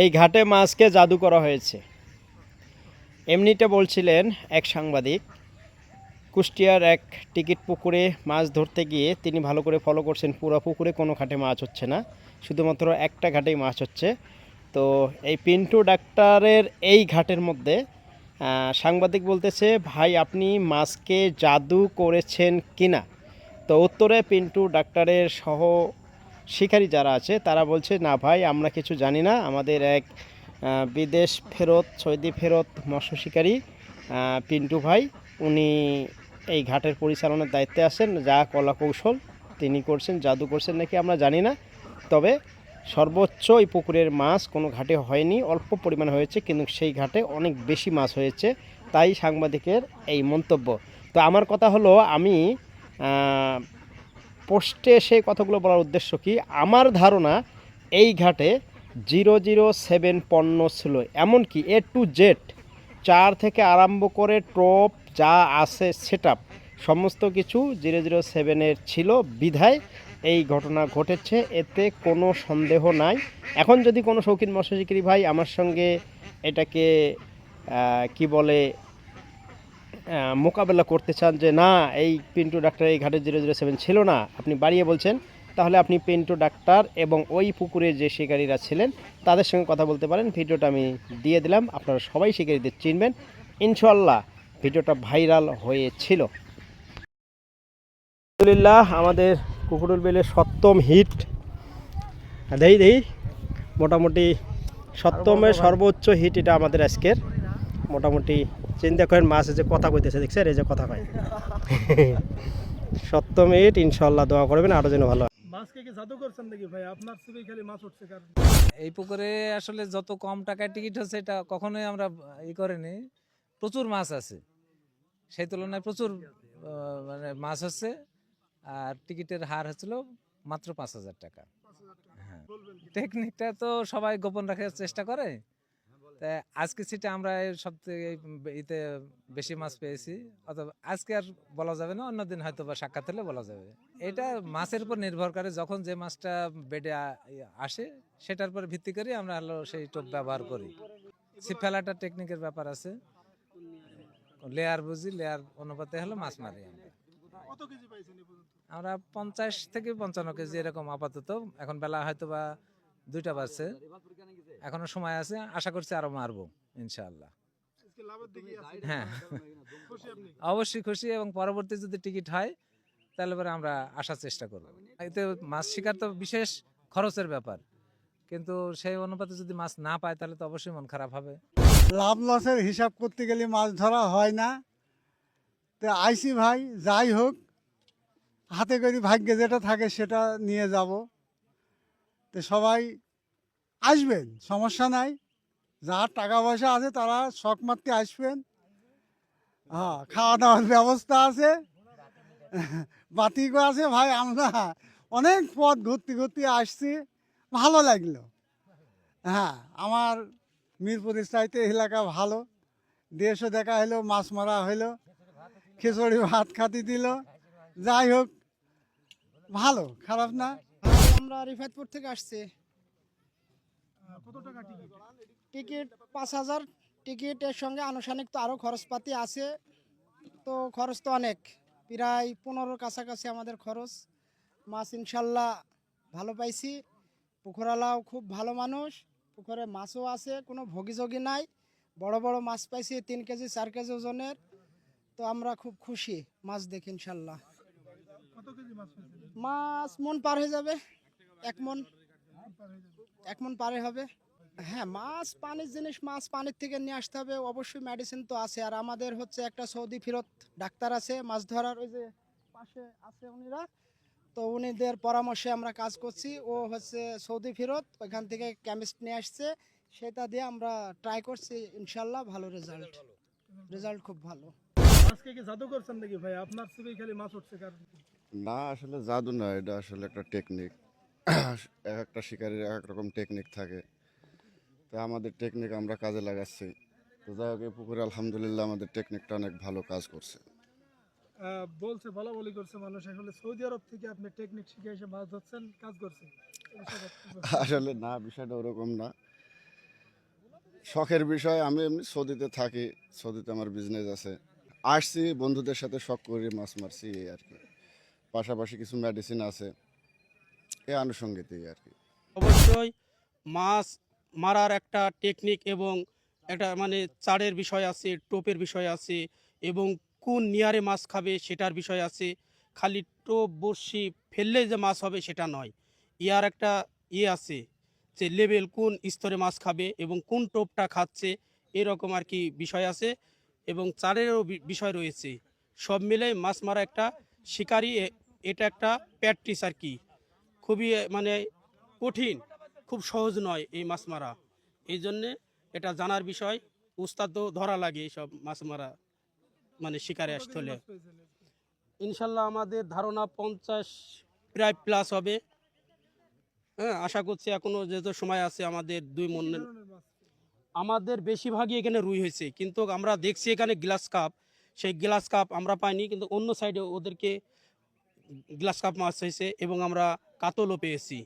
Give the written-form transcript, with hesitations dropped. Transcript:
এই ঘাটে মাছকে জাদু করা হয়েছে, এমনিটা বলছিলেন এক সাংবাদিক। কুষ্টিয়ার এক টিকিট পুকুরে মাছ ধরতে গিয়ে তিনি ভালো করে ফলো করছেন, পুরো পুকুরে কোনো ঘাটে মাছ হচ্ছে না, শুধুমাত্র একটা ঘাটেই মাছ হচ্ছে। তো এই পিন্টু ডাক্তারের এই ঘাটের মধ্যে সাংবাদিক বলতেছে, ভাই আপনি মাছকে জাদু করেছেন কিনা? তো উত্তরে পিন্টু ডাক্তারের সহ শিকারী যারা আছে তারা বলছে, না ভাই আমরা কিছু জানি না, আমাদের এক বিদেশ ফেরত সৌদি ফেরত মৎস্য শিকারী পিন্টু ভাই, উনি এই ঘাটের পরিচালনার দায়িত্বে আছেন, যা কলা কৌশল তিনি করছেন, জাদু করছেন নাকি আমরা জানি না। তবে সর্বোচ্চ এই পুকুরের মাছ কোনো ঘাটে হয়নি, অল্প পরিমাণ হয়েছে, কিন্তু সেই ঘাটে অনেক বেশি মাছ হয়েছে, তাই সাংবাদিকের এই মন্তব্য। তো আমার কথা হলো, আমি পোস্টে সেই কথাগুলো বলার উদ্দেশ্য কি, আমার ধারণা এই ঘাটে 007 পণ্য ছিল, এমনকি A to Z 4 থেকে আরম্ভ করে টপ যা আছে সেট সমস্ত কিছু 007-এর ছিল, বিধায় এই ঘটনা ঘটেছে, এতে কোনো সন্দেহ নাই। এখন যদি কোনো শৌখিন মৎস্য শিকারী ভাই আমার সঙ্গে এটাকে কি বলে মোকাবেলা করতে চান যে না এই পিন্টু ডাক্তার এই ঘাটে 007 ছিল না, আপনি বাড়িয়ে বলছেন, তাহলে আপনি পিন্টু ডাক্তার এবং ওই পুকুরে যে শিকারীরা ছিলেন তাদের সঙ্গে কথা বলতে পারেন। ভিডিওটা আমি দিয়ে দিলাম, আপনারা সবাই শিকারীদের চিনবেন ইনশাল্লাহ। ভিডিওটা ভাইরাল হয়েছিল। আলহামদুলিল্লাহ, আমাদের কুকুরুল বিলের সপ্তম হিট, দেই দেই মোটামুটি সপ্তমের সর্বোচ্চ হিট এটা আমাদের আজকের। মোটামুটি চিন্তা করেন মাছ যে কথা কইতেছে, দেখছেন এই যে কথা কয় সপ্তম হিট, ইনশাল্লাহ দোয়া করবেন আরো যেন ভালো। মাছকে কি জাদু করছেন নাকি ভাই? আপনার চোখে খালি মাছ উঠছে কারণ এই পুকুরে আসলে যত কম টাকায় টিকিট হচ্ছে এটা কখনোই আমরা করিনি। প্রচুর মাছ আছে, সেই তুলনায় প্রচুর মানে মাছ হচ্ছে। আর টিকিটের হার হচ্ছিল মাত্র 5,000 টাকা। হ্যাঁ, টেকনিকটা তো সবাই গোপন রাখার চেষ্টা করে। তা আজকে সিটে আমরা সব থেকে ইতে বেশি মাছ পেয়েছি, অথবা আজকে আর বলা যাবে না, অন্যদিন হয়তো বা সাক্ষাৎ হলে বলা যাবে। এটা মাছের উপর নির্ভর করে, যখন যে মাছটা বেডে আসে সেটার উপর ভিত্তি করে আমরা হলো সেই টোপ ব্যবহার করি। ছিপ ফেলাটা টেকনিকের ব্যাপার আছে, লেয়ার বুঝি, লেয়ার অনুপাতে হলো মাছ মারি আমরা। কত কেজি পাইছেন এই পর্যন্ত? আমরা 50 থেকে 55 কেজি এরকম আপাতত। এখন বেলা হয়তো বা 2টা বাজছে, এখনো সময় আছে, আশা করছি আরো মারবো ইনশাআল্লাহ। আজকে লাভের দিকে আছে? হ্যাঁ, খুশি আপনি? অবশ্যই খুশি, এবং পরবর্তী যদি টিকিট হয় তাহলে পরে আমরা আসার চেষ্টা করব। এতে মাছ শিকার তো বিশেষ খরচের ব্যাপার, কিন্তু সেই অনুপাতে যদি মাছ না পায় তাহলে তো অবশ্যই মন খারাপ হবে। লাভ লসের হিসাব করতে গেলে মাছ ধরা হয় না। তো আইসি ভাই, যাই হোক হাতে করে ভাগ্যে যেটা থাকে সেটা নিয়ে যাব। তো সবাই আসবেন, সমস্যা নাই, যার টাকা পয়সা আছে তারা শখ মারতে আসবেন। হ্যাঁ, খাওয়া দাওয়ার ব্যবস্থা আছে, বাতিকও আছে ভাই। আমরা অনেক পথ ঘুরতে ঘুরতে আসছি, ভালো লাগলো। হ্যাঁ, আমার মিরপুরের চাইতে এলাকা ভালো, দেশও দেখা হলো, মাছ মারা হলো, খিচুড়ি ভাত খাতি দিল, যাই হোক ভালো, খারাপ না। আমরা রিফাতপুর থেকে আসছি। কত টাকা টিকিট? টিকিট 5,000। টিকিটের সঙ্গে আনুষ্ঠানিক তো আরও খরচপাতি আছে, তো খরচ তো অনেক, প্রায় 15 কাছাকাছি আমাদের খরচ। মাছ ইনশাল্লাহ ভালো পাইছি, পুকুরালাও খুব ভালো মানুষ, পুকুরে মাছও আছে, কোনো ভোগীযোগী নাই, বড় বড় মাছ পাইছি 3 কেজি 4 কেজি ওজনের। তো আমরা খুব খুশি মাছ দেখি ইনশাল্লাহ। কত কেজি মাছ পাইছেন? মাছ মন পার হয়ে যাবে, 1 মন, 1 মন পারে হবে। হ্যাঁ, মাছ পানির জিনিস, মাছ পানির থেকে নিয়ে আসতে হবে, অবশ্যই মেডিসিন তো আছে। আর আমাদের হচ্ছে একটা সৌদি ফেরত ডাক্তার আছে মাছ ধরার, ওই যে পাশে আছে উনিরা, তো উনিদের পরামর্শে আমরা কাজ করছি। ও হচ্ছে সৌদি ফেরত, ওইখান থেকে কেমিস্ট নিয়ে আসছে, সেটা দিয়ে আমরা ট্রাই করছি, ইনশাল্লাহ ভালো রেজাল্ট, রেজাল্ট খুব ভালো। মাছকে কি জাদু করছেন নাকি ভাই? আপনার চোখে খালি মাছ উঠছে কারণ না, আসলে জাদু না, এটা আসলে একটা টেকনিক। এক একটা শিকারীর এক এক রকম টেকনিক থাকে, তো আমাদের টেকনিক আমরা কাজে লাগাচ্ছি। তো যাই হোক, এই পুকুরে আলহামদুলিল্লাহ আমাদের টেকনিকটা অনেক ভালো কাজ করছে। বলছে, বলা বলি করছে মানুষ, আসলে সৌদি আরব থেকে আপনি টেকনিক শিখে এসে মাছ ধরছেন, কাজ করছেন। এই বিষয়টা কি বলছেন? আসলে না, বিষয়টা ওরকম না। শখের বিষয়, আমি এমনি সৌদিতে থাকি, সৌদিতে আমার বিজনেস আছে। আসছি বন্ধুদের সাথে শখ করে মাছ মারছি এই আর কি। পাশাপাশি কিছু মেডিসিন আছে, এই আনুষঙ্গিকই আর কি। অবশ্যই মাছ মারার একটা টেকনিক এবং একটা মানে চারের বিষয় আছে, টোপের বিষয় আছে এবং কোন নিয়ারে মাছ খাবে সেটার বিষয় আছে। খালি টোপ বড়শি ফেললে যে মাছ হবে সেটা নয়, ইয়ার একটা আছে যে লেভেল কোন স্তরে মাছ খাবে এবং কোন টোপটা খাচ্ছে, এরকম আর কি বিষয় আছে এবং চারেরও বিষয় রয়েছে। সব মিলে মাছ মারা একটা শিকারি, এটা একটা প্র্যাকটিস আর কি। খুবই মানে কঠিন, খুব সহজ নয় এই মাছ মারা। এই জন্যে এটা জানার বিষয়, উস্তাদও ধরা লাগে এইসব মাছ মারা মানে শিকারে কত আসতে কেজি হলে। মাছ পেয়েছেন? ইনশাল্লাহ আমাদের ধারণা 50 প্রায় প্লাস হবে। হ্যাঁ, আশা করছি এখনো যেহেতু সময় আছে আমাদের 2 কি কি মনের। ধরনের মাছ? আমাদের বেশিরভাগই এখানে রুই হয়েছে, কিন্তু আমরা দেখছি এখানে গ্লাস কাপ, সেই গ্লাস কাপ আমরা পাইনি, কিন্তু অন্য সাইডে ওদেরকে গ্লাস কাপ মাছ হয়েছে এবং আমরা কাতলও পেয়েছি।